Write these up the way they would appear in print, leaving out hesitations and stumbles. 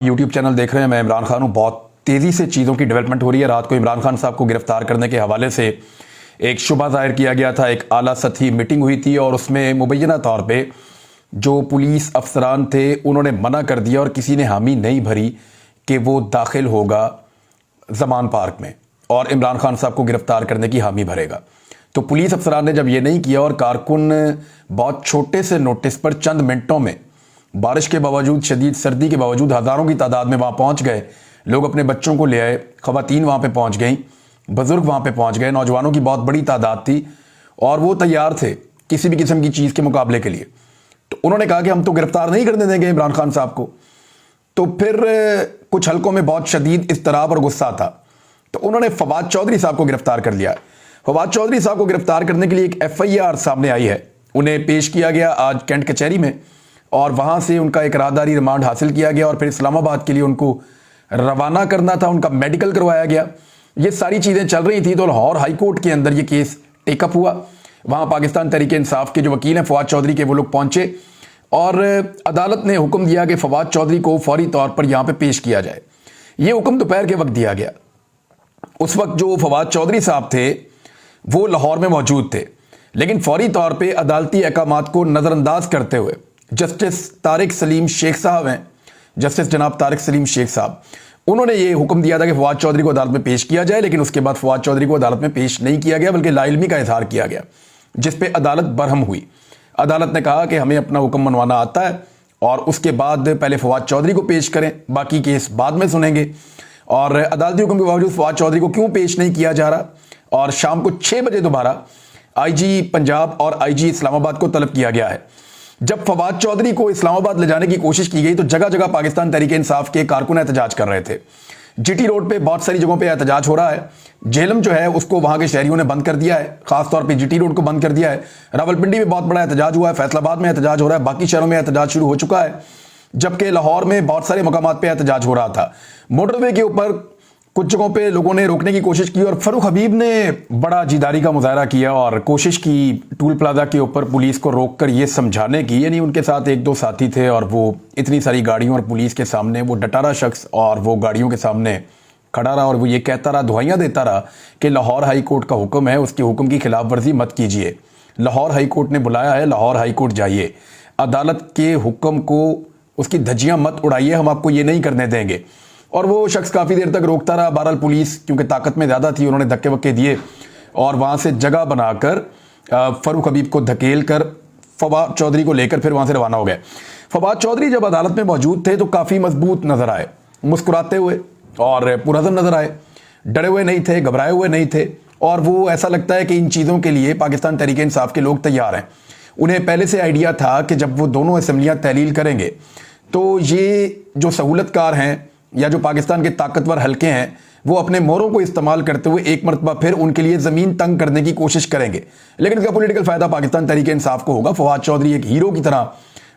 YouTube channel देख रहे हैं, मैं इमरान खान हूँ। बहुत तेज़ी से चीज़ों की डेवलपमेंट हो रही है। रात को इमरान खान साहब को गिरफ्तार करने के हवाले से एक शुबा ज़ाहिर किया गया था। एक आला सतही मीटिंग हुई थी और उसमें मुबैना तौर पे जो पुलिस अफसरान थे उन्होंने मना कर दिया और किसी ने हामी नहीं भरी कि वो दाखिल होगा ज़मान पार्क में और इमरान खान साहब को गिरफ्तार करने की हामी भरेगा। तो पुलिस अफसरान ने जब ये नहीं किया और कारकुन बहुत छोटे से नोटिस पर चंद मिनटों में, बारिश के बावजूद, शदीद सर्दी के बावजूद हज़ारों की तादाद में वहाँ पहुँच गए। लोग अपने बच्चों को ले आए, ख़वातीन वहाँ पे पहुँच गईं, बुज़ुर्ग वहाँ पे पहुँच गए, नौजवानों की बहुत बड़ी तादाद थी और वो तैयार थे किसी भी किस्म की चीज़ के मुकाबले के लिए। तो उन्होंने कहा कि हम तो गिरफ्तार नहीं करने देंगे इमरान खान साहब को। तो फिर कुछ हलकों में बहुत शदीद इज़्तिराब और गुस्सा था, तो उन्होंने फवाद चौधरी साहब को गिरफ्तार कर लिया। फवाद चौधरी साहब को गिरफ्तार करने के लिए एक FIR सामने आई है। उन्हें पेश किया गया आज कैंट कचहरी में और वहाँ से उनका एक राहदारी रिमांड हासिल किया गया और फिर इस्लामाबाद के लिए उनको रवाना करना था। उनका मेडिकल करवाया गया। ये सारी चीज़ें चल रही थी तो लाहौर हाई कोर्ट के अंदर ये केस टेकअप हुआ। वहाँ पाकिस्तान तहरीक इंसाफ के जो वकील हैं फवाद चौधरी के, वो लोग पहुँचे और अदालत ने हुक्म दिया कि फवाद चौधरी को फौरी तौर पर यहाँ पे पेश किया जाए। ये हुक्म दोपहर के वक्त दिया गया। उस वक्त जो फवाद चौधरी साहब थे वो लाहौर में मौजूद थे, लेकिन फौरी तौर पे अदालती अहकामात को नज़रअंदाज करते हुए जस्टिस तारिक सलीम शेख साहब हैं, जस्टिस जनाब तारिक सलीम शेख साहब, उन्होंने ये हुक्म दिया था कि फवाद चौधरी को अदालत में पेश किया जाए। लेकिन उसके बाद फवाद चौधरी को अदालत में पेश नहीं किया गया, बल्कि लाइल्मी का इजहार किया गया, जिस पे अदालत बरहम हुई। अदालत ने कहा कि हमें अपना हुक्म मनवाना आता है और उसके बाद पहले फवाद चौधरी को पेश करें, बाकी केस बाद में सुनेंगे। और अदालती हुक्म के बावजूद फवाद चौधरी को क्यों पेश नहीं किया जा रहा और शाम को 6 बजे दोबारा IG पंजाब और IG इस्लामाबाद को तलब किया गया है। जब फवाद चौधरी को इस्लामाबाद ले जाने की कोशिश की गई तो जगह जगह पाकिस्तान तहरीक इंसाफ के कारकुन एहतजाज कर रहे थे। GT रोड पे बहुत सारी जगहों पे एहतजाज हो रहा है। झेलम जो है उसको वहां के शहरियों ने बंद कर दिया है, खासतौर पे GT रोड को बंद कर दिया है। रावलपिंडी में बहुत बड़ा एहतजाज हुआ है, फैसलाबाद में एहतजाज हो रहा है, बाकी शहरों में एहतजाज शुरू हो चुका है, जबकि लाहौर में बहुत सारे मकामात पे एहतजाज हो रहा था। मोटरवे के ऊपर कुछ जगहों पे लोगों ने रोकने की कोशिश की और फरूख हबीब ने बड़ा जिदारी का मुजाहरा किया और कोशिश की टूल प्लाजा के ऊपर पुलिस को रोककर ये समझाने की, यानी उनके साथ 1-2 साथी थे और वो इतनी सारी गाड़ियों और पुलिस के सामने वो डटा रहा शख्स और वो गाड़ियों के सामने खड़ा रहा और वो ये कहता रहा, दुआइयाँ देता रहा कि लाहौर हाई कोर्ट का हुक्म है, उसके हुक्म की खिलाफ वर्जी मत कीजिए। लाहौर हाई कोर्ट ने बुलाया है, लाहौर हाई कोर्ट जाइए, अदालत के हुक्म को, उसकी धज्जियाँ मत उड़ाइए, हम आपको ये नहीं करने देंगे। और वो शख्स काफ़ी देर तक रोकता रहा। बहरहाल पुलिस क्योंकि ताकत में ज़्यादा थी, उन्होंने धक्के वक्के दिए और वहाँ से जगह बनाकर फरूख हबीब को धकेल कर फवाद चौधरी को लेकर फिर वहाँ से रवाना हो गए। फवाद चौधरी जब अदालत में मौजूद थे तो काफ़ी मजबूत नज़र आए, मुस्कुराते हुए और पुरअज़म नज़र आए, डरे हुए नहीं थे, घबराए हुए नहीं थे और वो ऐसा लगता है कि इन चीज़ों के लिए पाकिस्तान तहरीक इंसाफ के लोग तैयार हैं। उन्हें पहले से आइडिया था कि जब वो दोनों असम्बलियाँ तहलील करेंगे तो ये जो सहूलतकार हैं या जो पाकिस्तान के ताकतवर हलके हैं वो अपने मोहरों को इस्तेमाल करते हुए एक मरतबा फिर उनके लिए ज़मीन तंग करने की कोशिश करेंगे, लेकिन इसका पॉलिटिकल फ़ायदा पाकिस्तान तहरीक इंसाफ को होगा। फवाद चौधरी एक हीरो की तरह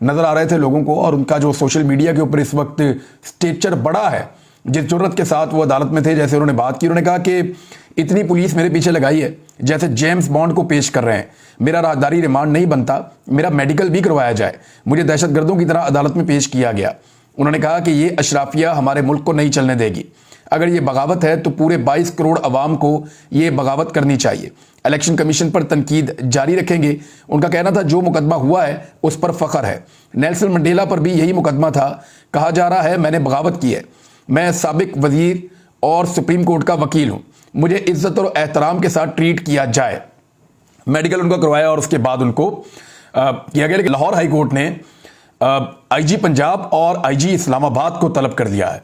नज़र आ रहे थे लोगों को और उनका जो सोशल मीडिया के ऊपर इस वक्त स्टेचर बड़ा है, जिस जुर्रत के साथ वो अदालत में थे, जैसे उन्होंने बात की, उन्होंने कहा कि इतनी पुलिस मेरे पीछे लगाई है जैसे जेम्स बॉन्ड को पेश कर रहे हैं, मेरा राहदारी रिमांड नहीं बनता, मेरा मेडिकल भी करवाया जाए, मुझे दहशतगर्दों की तरह अदालत में पेश किया गया। उन्होंने कहा कि ये अशराफिया हमारे मुल्क को नहीं चलने देगी, अगर ये बगावत है तो पूरे 22 करोड़ अवाम को ये बगावत करनी चाहिए। इलेक्शन कमीशन पर तनकीद जारी रखेंगे। उनका कहना था जो मुकदमा हुआ है उस पर फ़ख्र है। नेल्सन मंडेला पर भी यही मुकदमा था, कहा जा रहा है मैंने बगावत की है, मैं साबिक वजीर और सुप्रीम कोर्ट का वकील हूँ, मुझे इज्जत और एहतराम के साथ ट्रीट किया जाए। मेडिकल उनका करवाया और उसके बाद उनको किया गया। लेकिन लाहौर हाई कोर्ट ने IG पंजाब और IG इस्लामाबाद को तलब कर दिया है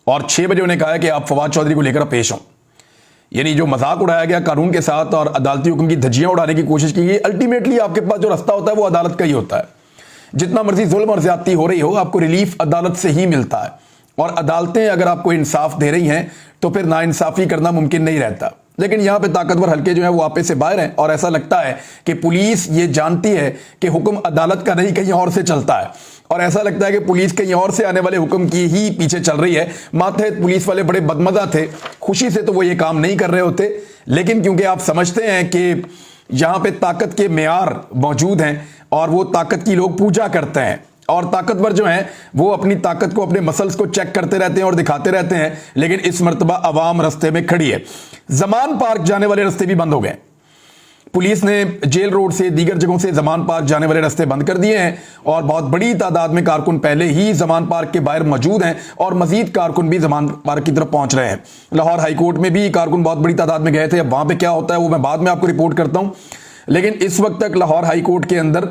और 6 बजे उन्हें कहा है कि आप फवाद चौधरी को लेकर पेश हों। यानी जो मजाक उड़ाया गया कानून के साथ और अदालती हुक्म की धज्जियां उड़ाने की कोशिश की गई, अल्टीमेटली आपके पास जो रास्ता होता है वो अदालत का ही होता है। जितना मर्जी जुल्म और ज्यादती हो रही हो, आपको रिलीफ अदालत से ही मिलता है और अदालतें अगर आपको इंसाफ दे रही हैं तो फिर नाइंसाफ़ी करना मुमकिन नहीं रहता। लेकिन यहाँ पे ताकतवर हल्के जो हैं वो आपे से बाहर हैं और ऐसा लगता है कि पुलिस ये जानती है कि हुक्म अदालत का नहीं कहीं और से चलता है और ऐसा लगता है कि पुलिस कहीं और से आने वाले हुक्म की ही पीछे चल रही है। मातहत पुलिस वाले बड़े बदमजा थे, खुशी से तो वो ये काम नहीं कर रहे होते, लेकिन क्योंकि आप समझते हैं कि यहाँ पे ताकत के मेयार मौजूद हैं और वो ताकत की लोग पूजा करते हैं, اور طاقتور جو ہیں وہ اپنی طاقت کو, اپنے مسلز کو چیک کرتے رہتے ہیں اور دکھاتے رہتے ہیں, لیکن اس مرتبہ عوام رستے میں کھڑی ہے. زمان پارک جانے والے رستے بھی بند ہو گئے. پولیس نے جیل روڈ سے دیگر جگہوں سے زمان پارک جانے والے رستے بند کر دیے ہیں اور بہت بڑی تعداد میں کارکن پہلے ہی زمان پارک کے باہر موجود ہیں اور مزید کارکن بھی زمان پارک کی طرف پہنچ رہے ہیں. لاہور ہائی کورٹ میں بھی کارکن بہت بڑی تعداد میں گئے تھے. اب وہاں پہ کیا ہوتا ہے وہ میں بعد میں آپ کو رپورٹ کرتا ہوں, لیکن اس وقت تک لاہور ہائی کورٹ کے اندر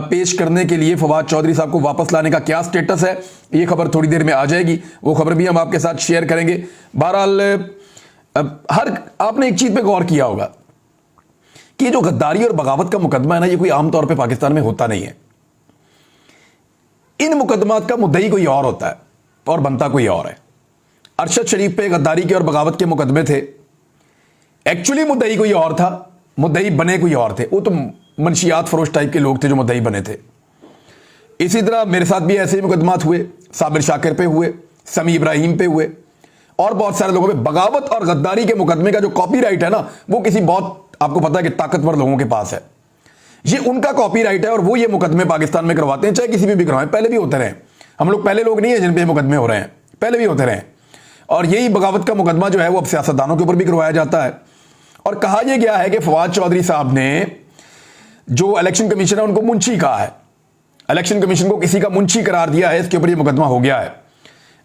پیش کرنے کے لیے فواد چودھری صاحب کو واپس لانے کا کیا سٹیٹس ہے, یہ خبر تھوڑی دیر میں آ جائے گی, وہ خبر بھی ہم آپ کے ساتھ شیئر کریں گے. بہرحال آپ نے ایک چیز پہ غور کیا ہوگا کہ جو غداری اور بغاوت کا مقدمہ ہے نا, یہ کوئی عام طور پہ پاکستان میں ہوتا نہیں ہے. ان مقدمات کا مدعی کوئی اور ہوتا ہے اور بنتا کوئی اور ہے. ارشد شریف پہ غداری کے اور بغاوت کے مقدمے تھے, ایکچولی مدعی کوئی اور تھا, مدعی بنے کوئی اور تھے. وہ تو منشیات فروش ٹائپ کے لوگ تھے جو مدعی بنے تھے. اسی طرح میرے ساتھ بھی ایسے ہی مقدمات ہوئے, صابر شاکر پہ ہوئے, سمیع ابراہیم پہ ہوئے اور بہت سارے لوگوں پہ. بغاوت اور غداری کے مقدمے کا جو کاپی رائٹ ہے نا, وہ کسی بہت, آپ کو پتا ہے کہ طاقتور لوگوں کے پاس ہے. یہ ان کا کاپی رائٹ ہے اور وہ یہ مقدمے پاکستان میں کرواتے ہیں, چاہے کسی بھی کروائیں. پہلے بھی ہوتے رہے, ہم لوگ پہلے لوگ نہیں ہیں جن پہ مقدمے ہو رہے ہیں, پہلے بھی ہوتے رہے. اور یہی بغاوت کا مقدمہ جو ہے وہ اب سیاستدانوں کے اوپر بھی کروایا جاتا ہے. اور کہا یہ گیا ہے کہ فواد چودھری صاحب نے جو الیکشن کمیشن ہے ان کو منشی کہا ہے, الیکشن کمیشن کو کسی کا منشی قرار دیا ہے, اس کے اوپر یہ مقدمہ ہو گیا ہے.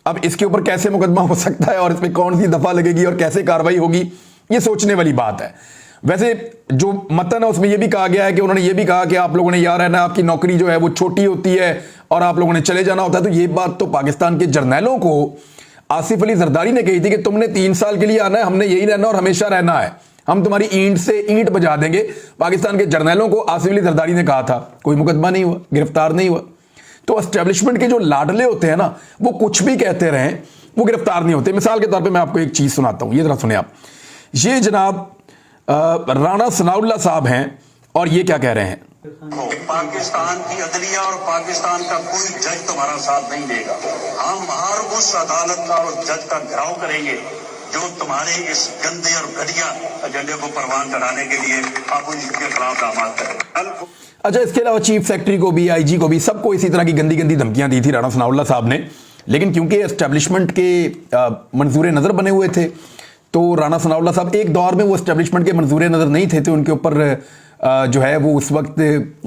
اب اس کے اوپر کیسے مقدمہ ہو سکتا ہے اور اس پہ کون سی دفعہ لگے گی اور کیسے کاروائی ہوگی, یہ سوچنے والی بات ہے. ویسے جو متن ہے اس میں یہ بھی کہا گیا ہے کہ انہوں نے یہ بھی کہا کہ آپ لوگوں نے یہاں رہنا, آپ کی نوکری جو ہے وہ چھوٹی ہوتی ہے اور آپ لوگوں نے چلے جانا ہوتا ہے. تو یہ بات تو پاکستان کے جرنیلوں کو آصف علی زرداری نے کہی تھی کہ تم نے 3 سال کے لیے آنا ہے, ہم نے یہی رہنا اور ہمیشہ رہنا ہے, ہم تمہاری اینٹ سے اینٹ بجا دیں گے. پاکستان کے جرنیلوں کو آصف علی زرداری نے کہا تھا. کوئی مقدمہ نہیں ہوا, گرفتار نہیں ہوا. تو اسٹیبلشمنٹ کے جو لاڈلے ہوتے ہیں نا, وہ کچھ بھی کہتے رہیں, وہ گرفتار نہیں ہوتے. مثال کے طور پہ میں آپ کو ایک چیز سناتا ہوں, یہ ذرا سنیں آپ. یہ جناب رانا ثناء اللہ صاحب ہیں اور یہ کیا کہہ رہے ہیں. پاکستان کی عدلیہ اور پاکستان کا کوئی جج تمہارا ساتھ نہیں دے گا. ہم ہر اس عدالت کا اور جج کا گھراؤ کریں گے جو تمہارے اس گندے اور گھٹیا ایجنڈے کو پروان چڑھانے کے لیے آپ ان کے خلاف داماد کریں. اچھا, اس کے علاوہ چیف سیکرٹری کو بھی, آئی جی کو بھی, سب کو اسی طرح کی گندی گندی دھمکیاں دی تھی رانا ثناء اللہ صاحب نے. لیکن کیونکہ اسٹیبلشمنٹ کے منظور نظر بنے ہوئے تھے تو رانا ثناء اللہ صاحب ایک دور میں وہ اسٹیبلشمنٹ کے منظور نظر نہیں تھے, تو ان کے اوپر جو ہے وہ اس وقت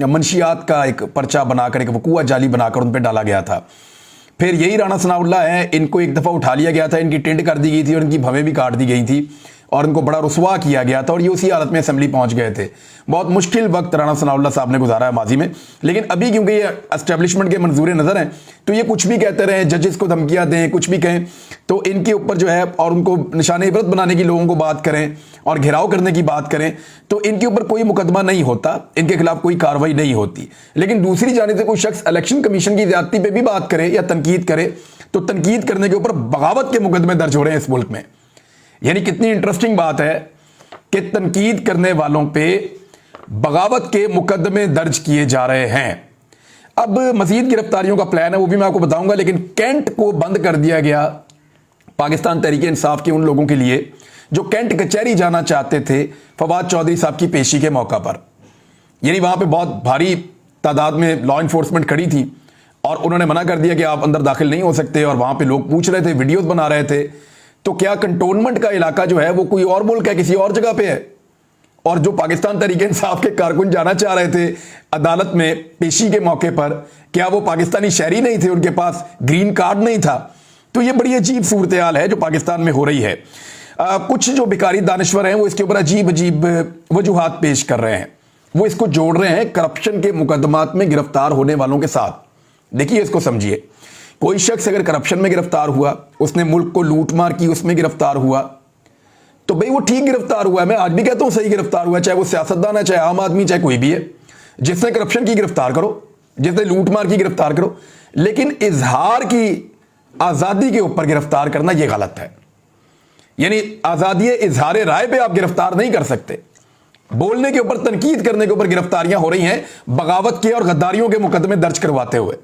منشیات کا ایک پرچہ بنا کر, ایک وقوع جعلی بنا کر ان پہ ڈالا گیا تھا. پھر یہی رانا ثناء اللہ ہیں, ان کو ایک دفعہ اٹھا لیا گیا تھا, ان کی ٹینٹ کر دی گئی تھی اور ان کی بھویں بھی کاٹ دی گئی تھی اور ان کو بڑا رسوا کیا گیا تھا اور یہ اسی حالت میں اسمبلی پہنچ گئے تھے. بہت مشکل وقت رانا ثناء اللہ صاحب نے گزارا ہے ماضی میں. لیکن ابھی کیونکہ یہ اسٹیبلشمنٹ کے منظور نظر ہیں تو یہ کچھ بھی کہتے رہیں, ججز کو دھمکیاں دیں, کچھ بھی کہیں, تو ان کے اوپر جو ہے اور ان کو نشان عبرت بنانے کی لوگوں کو بات کریں اور گھیراؤ کرنے کی بات کریں تو ان کے اوپر کوئی مقدمہ نہیں ہوتا, ان کے خلاف کوئی کاروائی نہیں ہوتی. لیکن دوسری جانب سے کوئی شخص الیکشن کمیشن کی زیادتی پہ بھی بات کرے یا تنقید کرے تو تنقید کرنے کے اوپر بغاوت کے مقدمے درج ہو رہے ہیں اس ملک میں. یعنی کتنی انٹرسٹنگ بات ہے کہ تنقید کرنے والوں پہ بغاوت کے مقدمے درج کیے جا رہے ہیں. اب مزید گرفتاریوں کا پلان ہے, وہ بھی میں آپ کو بتاؤں گا. لیکن کینٹ کو بند کر دیا گیا پاکستان تحریک انصاف کے ان لوگوں کے لیے جو کینٹ کچہری جانا چاہتے تھے فواد چودھری صاحب کی پیشی کے موقع پر. یعنی وہاں پہ بہت بھاری تعداد میں لا انفورسمنٹ کھڑی تھی اور انہوں نے منع کر دیا کہ آپ اندر داخل نہیں ہو سکتے, اور وہاں پہ لوگ پوچھ رہے تھے, ویڈیوز بنا رہے تھے. تو کیا کنٹونمنٹ کا علاقہ جو ہے وہ کوئی اور ملک ہے, کسی اور جگہ پہ ہے؟ اور جو پاکستان تحریک انصاف کے کارکن جانا چاہ رہے تھے عدالت میں پیشی کے موقع پر, کیا وہ پاکستانی شہری نہیں تھے, ان کے پاس گرین کارڈ نہیں تھا؟ تو یہ بڑی عجیب صورتحال ہے جو پاکستان میں ہو رہی ہے. کچھ جو بیکاری دانشور ہیں وہ اس کے اوپر عجیب عجیب وجوہات پیش کر رہے ہیں. وہ اس کو جوڑ رہے ہیں کرپشن کے مقدمات میں گرفتار ہونے والوں کے ساتھ. دیکھیے اس کو سمجھیے, کوئی شخص اگر کرپشن میں گرفتار ہوا, اس نے ملک کو لوٹ مار کی, اس میں گرفتار ہوا, تو بھئی وہ ٹھیک گرفتار ہوا ہے. میں آج بھی کہتا ہوں صحیح گرفتار ہوا ہے, چاہے وہ سیاستدان ہے, چاہے عام آدمی, چاہے کوئی بھی ہے. جس نے کرپشن کی گرفتار کرو, جس نے لوٹ مار کی گرفتار کرو. لیکن اظہار کی آزادی کے اوپر گرفتار کرنا یہ غلط ہے. یعنی آزادی اظہار رائے پہ آپ گرفتار نہیں کر سکتے. بولنے کے اوپر, تنقید کرنے کے اوپر گرفتاریاں ہو رہی ہیں بغاوت کے اور غداریوں کے مقدمے درج کرواتے ہوئے.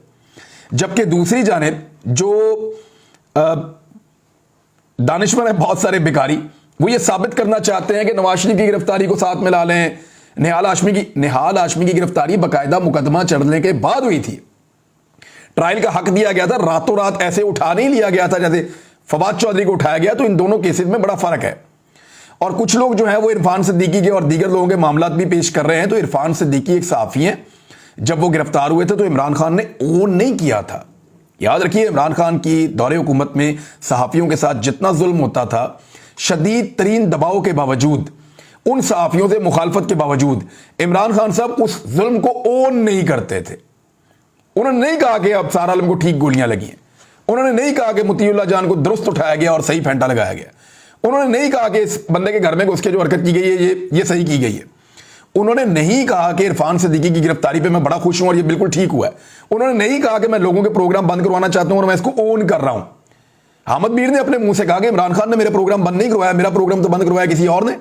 جبکہ دوسری جانب جو دانشور ہیں بہت سارے بیکاری, وہ یہ ثابت کرنا چاہتے ہیں کہ نواز شریف کی گرفتاری کو ساتھ ملا لیں. نہال ہاشمی کی گرفتاری باقاعدہ مقدمہ چڑھنے کے بعد ہوئی تھی. ट्रायल का हक दिया गया था, रातों रात ऐसे उठा नहीं लिया गया था जैसे फवाद चौधरी को उठाया गया। तो इन दोनों केसेस में बड़ा फर्क है। और कुछ लोग जो है वो इरफान सिद्दीकी के और दीगर लोगों के मामलात भी पेश कर रहे हैं। तो इरफान सिद्दीकी एक सहाफी हैं, जब वो गिरफ्तार हुए थे तो इमरान खान ने ओन नहीं किया था। याद रखिए, इमरान खान की दौरे हुकूमत में सहाफियों के साथ जितना जुल्म होता था, शदीद तरीन दबाव के बावजूद, उन सहाफियों से मुखालफत के बावजूद इमरान खान साहब उस जुल्म को ओन नहीं करते थे। उन्होंने नहीं कहा कि अब सारा आलम को ठीक गोलियां लगी हैं। उन्होंने नहीं कहा कि मुतीउल्लाह जान को दुरुस्त उठाया गया और सही फेंटा लगाया गया। उन्होंने नहीं कहा कि इस बंदे के घर में घुस के जो हरकत की गई है ये सही की गई है। उन्होंने नहीं कहा कि इरफान सिद्दीकी की गिरफ्तारी पे मैं बड़ा खुश हूं और ये बिल्कुल ठीक हुआ है। उन्होंने नहीं कहा कि मैं लोगों के प्रोग्राम बंद करवाना चाहता हूं और मैं इसको ओन कर रहा हूं। अहमद मीर ने अपने मुंह से कहा कि इमरान खान ने मेरे प्रोग्राम बंद नहीं करवाया, मेरा प्रोग्राम तो बंद करवाया किसी और ने,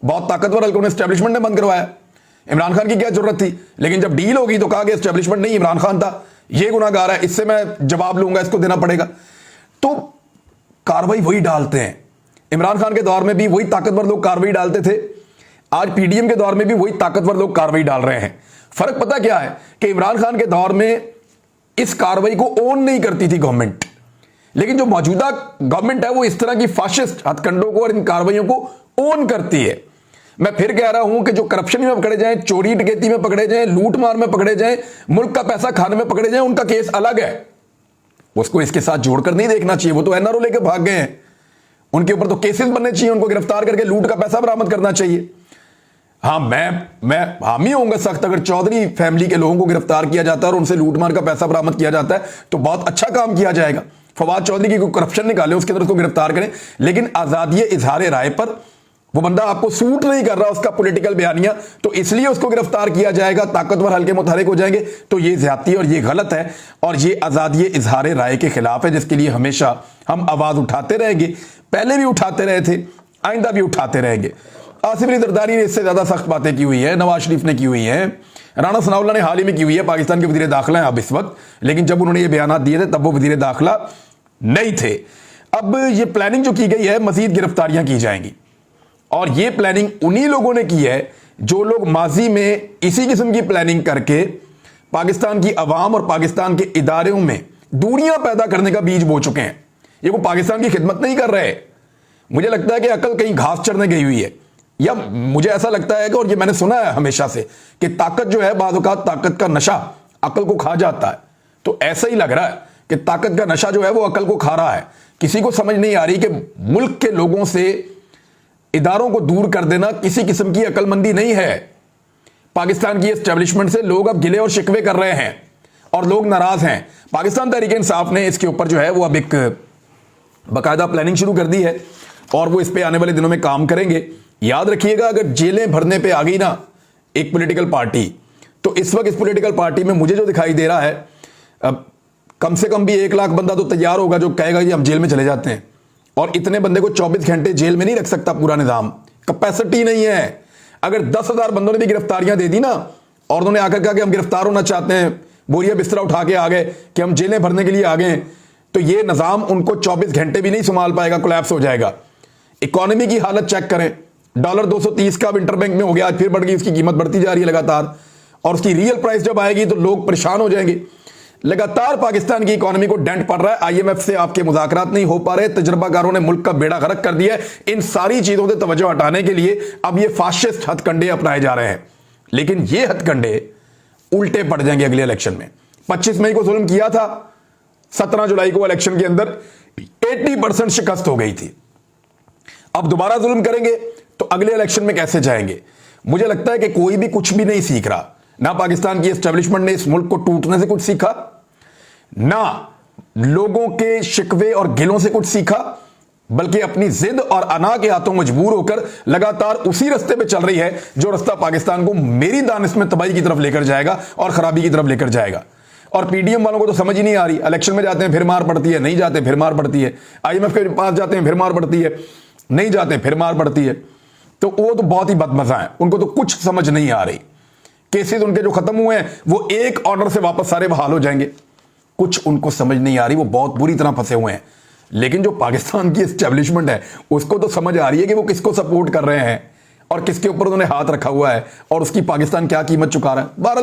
बहुत ताकतवर हल्कों ने, एस्टेब्लिशमेंट ने बंद करवाया। इमरान खान की क्या जरूरत थी? लेकिन जब डील होगी तो कहा कि एस्टेब्लिशमेंट नहीं, इमरान खान था, ये गुनाहगार है, इससे मैं जवाब लूंगा, इसको देना पड़ेगा। तो कार्रवाई वही डालते हैं। इमरान खान के दौर में भी वही ताकतवर लोग कार्रवाई डालते थे, आज पीडीएम के दौर में भी वही ताकतवर लोग कार्रवाई डाल रहे हैं। फर्क पता क्या है कि इमरान खान के दौर में इस कार्रवाई को ओन नहीं करती थी गवर्नमेंट, लेकिन जो मौजूदा गवर्नमेंट है वो इस तरह की फाशिस्ट हथकंडों को और इन कार्रवाइयों को ओन करती है। मैं फिर कह रहा हूं कि जो करप्शन में पकड़े जाएं, चोरी डकैती में पकड़े जाएं, लूट मार में पकड़े जाएं, मुल्क का पैसा खाने में पकड़े जाएं, उनका केस अलग है, उसको इसके साथ जोड़कर नहीं देखना चाहिए। वो तो एनआरओ लेके भाग गए हैं, उनके ऊपर तो केसेस बनने चाहिए, उनको गिरफ्तार करके लूट का पैसा बरामद करना चाहिए। हाँ, मैं हामी होऊंगा सख्त अगर चौधरी फैमिली के लोगों को गिरफ्तार किया जाता है और उनसे लूटमार का पैसा बरामद किया जाता है तो बहुत अच्छा काम किया जाएगा। फवाद चौधरी की कोई करप्शन निकाले, उसके अंदर उसको गिरफ्तार करें, लेकिन आजादी इजहार राय पर वो बंदा आपको सूट नहीं कर रहा, उसका पॉलिटिकल बयानिया, तो इसलिए उसको गिरफ्तार किया जाएगा, ताकतवर हल्के मुतहरिक हो जाएंगे। तो ये ज्यादती और ये गलत है और ये आजादी इजहार राय के खिलाफ है, जिसके लिए हमेशा हम आवाज उठाते रहेंगे। पहले भी उठाते रहे थे, आइंदा भी उठाते रहेंगे। आसिफ अली जरदारी ने इससे ज्यादा सख्त बातें की हुई है, नवाज शरीफ ने की हुई है, राणा सनाउल्लाह ने हाल ही में की हुई है, पाकिस्तान के वजीर दाखिला हैं अब इस वक्त, लेकिन जब उन्होंने ये बयान दिए थे तब वो वजीर दाखिला नहीं थे। अब ये प्लानिंग जो की गई है, मजीद गिरफ्तारियां की जाएंगी और ये प्लानिंग उन्हीं लोगों ने की है जो लोग माजी में इसी किस्म की प्लानिंग करके पाकिस्तान की अवाम और पाकिस्तान के इदारों में दूरियां पैदा करने का बीज बो चुके हैं। ये वो पाकिस्तान की खिदमत नहीं कर रहे। मुझे लगता है कि अकल कहीं घास चरने गई हुई है, या मुझे ऐसा लगता है कि, और ये मैंने सुना है हमेशा से, कि ताकत जो है बाज़ औक़ात ताकत का नशा अकल को खा जाता है। तो ऐसा ही लग रहा है कि ताकत का नशा जो है वो अकल को खा रहा है। किसी को समझ नहीं आ रही कि मुल्क के लोगों से इदारों को दूर कर देना किसी किस्म की अकलमंदी नहीं है। पाकिस्तान की एस्टेब्लिशमेंट से लोग अब गिले और शिकवे कर रहे हैं और लोग नाराज हैं। पाकिस्तान तहरीक इंसाफ ने इसके ऊपर जो है वो अब एक बाकायदा प्लानिंग शुरू कर दी है और वो इस पे आने वाले दिनों में काम करेंगे। याद रखिएगा, अगर जेलें भरने पे आ गई ना एक पॉलिटिकल पार्टी, तो इस वक्त इस पॉलिटिकल पार्टी में मुझे जो दिखाई दे रहा है, अब कम से कम भी 1 लाख बंदा तो तैयार होगा जो कहेगा कि हम जेल में चले जाते हैं। और इतने बंदे को 24 घंटे जेल में नहीं रख सकता पूरा निजाम, कैपेसिटी नहीं है। अगर 10,000 बंदों ने भी गिरफ्तारियां दे दी ना और उन्होंने आकर कहा कि हम गिरफ्तार होना चाहते हैं, बोरिया बिस्तरा उठा के आ गए कि हम जेलें भरने के लिए आ गए, तो ये निजाम उनको 24 घंटे भी नहीं संभाल पाएगा, कोलैप्स हो जाएगा। इकोनॉमी की हालत चेक करें, डॉलर 230 का इंटर बैंक में हो गया, आज फिर बढ़ गई, उसकी कीमत बढ़ती जा रही है लगातार, और उसकी रियल प्राइस जब आएगी तो लोग परेशान हो जाएंगे। लगातार पाकिस्तान की इकोनॉमी को डेंट पड़ रहा है, आईएमएफ से आपके मुज़ाकरात नहीं हो पा रहे, तजर्बाकारों ने मुल्क का बेड़ा गर्क कर दिया है। इन सारी चीजों से तवज्जो हटाने के लिए अब ये फाशिस्ट हथकंडे अपनाए जा रहे हैं, लेकिन ये हथकंडे उल्टे पड़ जाएंगे अगले इलेक्शन में। 25 मई को जुल्म किया था, 17 जुलाई को इलेक्शन के अंदर 80% शिकस्त हो गई थी। अब दोबारा जुल्म करेंगे तो अगले इलेक्शन में कैसे जाएंगे? मुझे लगता है कि कोई भी कुछ भी नहीं सीख रहा। ना पाकिस्तान की एस्टेब्लिशमेंट ने इस मुल्क को टूटने से कुछ सीखा, ना लोगों के शिकवे और गिलों से कुछ सीखा, बल्कि अपनी जिद और अना के हाथों मजबूर होकर लगातार उसी रास्ते पे चल रही है जो रास्ता पाकिस्तान को मेरी दानिश में तबाही की तरफ लेकर जाएगा और खराबी की तरफ लेकर जाएगा। और पीडीएम वालों को तो समझ ही नहीं आ रही, इलेक्शन में जाते हैं फिर मार पड़ती है, नहीं जाते फिर मार पड़ती है, आईएमएफ के पास जाते हैं फिर मार पड़ती है, नहीं जाते फिर मार पड़ती है। तो वो तो बहुत ही बदमजा है, उनको तो कुछ समझ नहीं आ रही। केसेस उनके जो खत्म हुए हैं वो एक ऑर्डर से वापस सारे बहाल हो जाएंगे, कुछ उनको समझ नहीं आ रही, वो बहुत बुरी तरह फंसे हुए हैं। लेकिन जो पाकिस्तान की एस्टेब्लिशमेंट है उसको तो समझ आ रही है कि वो किसको सपोर्ट कर रहे हैं और किसके ऊपर उन्होंने हाथ रखा हुआ है और उसकी पाकिस्तान क्या कीमत चुका रहा है। बहरहाल